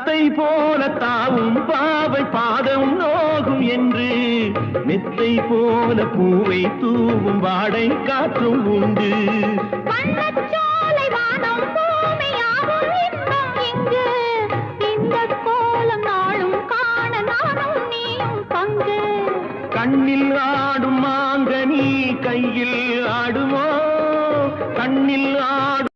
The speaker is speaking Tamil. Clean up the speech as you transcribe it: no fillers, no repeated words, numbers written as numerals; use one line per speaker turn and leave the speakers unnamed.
தத்தை போல தாவும் பாவை பாதம் நோகும் என்று மெத்தை போல பூவை தூவும் வாடை காற்றும் உண்டு.
வண்ணச்சோலை வானம் பூமியாகும் இன்பம் இங்கு. இந்த கோலம் நாளும் காண நானும் நீயும் பங்கு.
கண்ணில் ஆடும் மாங்கனி கையில் ஆடுமோ? கண்ணில் ஆடும்